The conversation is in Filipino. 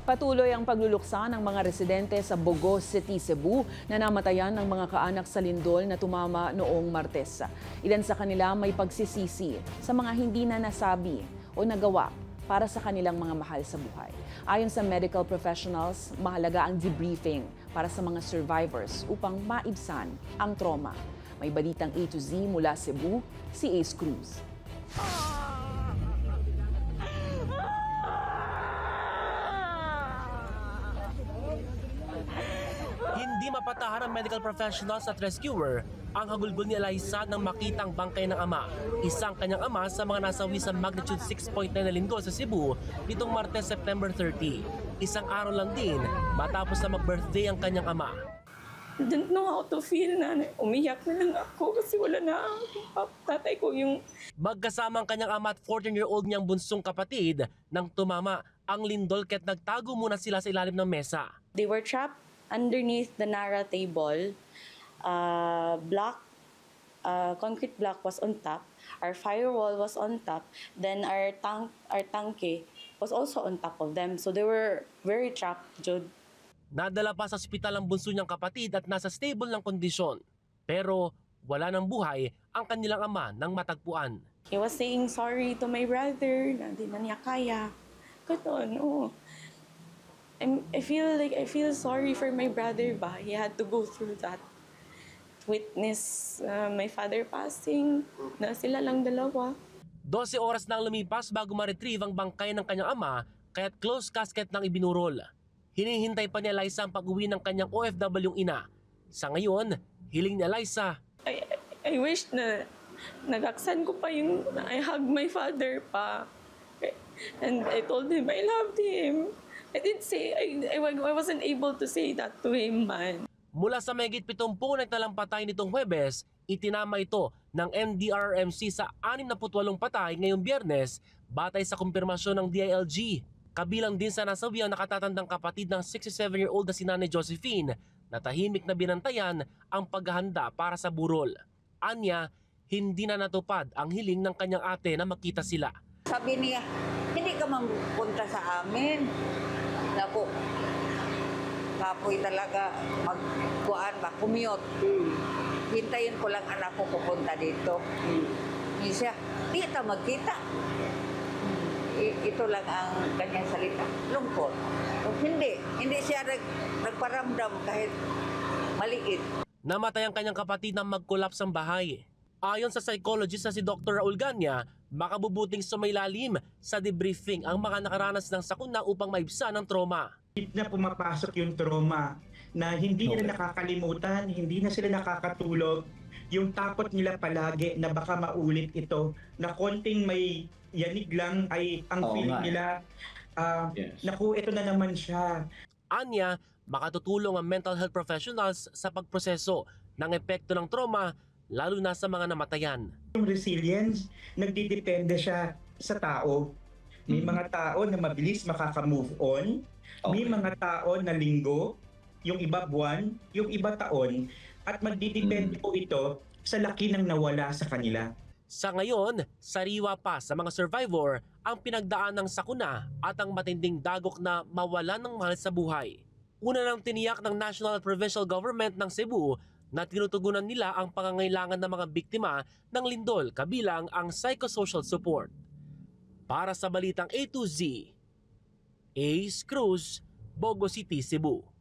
Patuloy ang pagluluksa ng mga residente sa Bogo City, Cebu na namatayan ng mga kaanak sa lindol na tumama noong Martes. Ilan sa kanila may pagsisisi sa mga hindi na nasabi o nagawa para sa kanilang mga mahal sa buhay. Ayon sa medical professionals, mahalaga ang debriefing para sa mga survivors upang maibsan ang trauma. May balitang A to Z mula Cebu, si Ace Cruz. Hindi mapatahan ng medical professionals at rescuer ang hagulgol ni Eliza nang makita ang bangkay ng ama. Isang kanyang ama sa mga nasawi sa magnitude 6.9 na lindol sa Cebu nitong Martes, September 30. Isang araw lang din matapos na mag-birthday ang kanyang ama. I didn't know how to feel na umiyak na lang ako kasi wala na tatay ko yung... Magkasama ang kanyang ama at 14-year-old niyang bunsong kapatid nang tumama ang lindol kaya't nagtago muna sila sa ilalim ng mesa. They were trapped underneath the Nara table. Concrete block was on top. Our firewall was on top. Then our tanke was also on top of them. So they were very trapped, Jud. Nadala pa sa ospital ang bunso niyang kapatid at nasa stable ng kondisyon. Pero wala ng buhay ang kanilang ama nang matagpuan. He was saying sorry to my brother na di na niya kaya. Ganon, oh. I feel sorry for my brother ba. He had to go through that. Witness my father passing na sila lang dalawa. 12 oras na ang lumipas bago ma-retrieve ang bangkay ng kanyang ama kaya't closed casket nang ibinurol. Hinihintay pa ni Eliza ang pag-uwi ng kanyang OFW ina. Sa ngayon, hiling ni Eliza. I wish na nagaksan ko pa yung I hug my father pa. And I told him I loved him. I didn't say, I wasn't able to say that to him, man. Mula sa mahigit 70 nagtalang patay nitong Huwebes, itinama ito ng NDRRMC sa 68 patay ngayong Biyernes batay sa kumpirmasyon ng DILG. Kabilang din sa nasawi ang nakatatandang kapatid ng 67-year-old na si Nanay Josephine na tahimik na binantayan ang paghahanda para sa burol. Anya, hindi na natupad ang hiling ng kanyang ate na makita sila. Sabi niya, hindi ka magpunta sa amin. Naku, kapoy talaga magkuhaan ba, commute. Hintayin ko lang anak ko pupunta dito. Hindi siya, di kita magkita. Ito lang ang kanyang salita. Lungkot. Hindi siya nagparamdam kahit maliit. Namatay ang kanyang kapatid nang mag-collapse ang bahay. Ayon sa psychologist na si Dr. Raul Ganya, makabubuting sumailalim sa debriefing ang mga nakaranas ng sakuna upang maibsan ang trauma. Na pumapasok yung trauma na hindi nila nakakalimutan, hindi na sila nakakatulog. Yung takot nila palagi na baka maulit ito, na konting may yanig lang ay ang feeling nila, naku, ito na naman siya. Anya, makatutulong ang mental health professionals sa pagproseso ng epekto ng trauma lalo na sa mga namatayan. Yung resilience, nagdidepende siya sa tao. May mga tao na mabilis makaka-move on, may mga tao na linggo, yung iba buwan, yung iba taon, at magdidepende po ito sa laki ng nawala sa kanila. Sa ngayon, sariwa pa sa mga survivor ang pinagdaan ng sakuna at ang matinding dagok na mawalan ng mahal sa buhay. Una nang tiniyak ng National at Provincial Government ng Cebu na tinutugunan nila ang pangangailangan ng mga biktima ng lindol kabilang ang psychosocial support. Para sa Balitang A to Z, Ace Cruz, Bogo City, Cebu.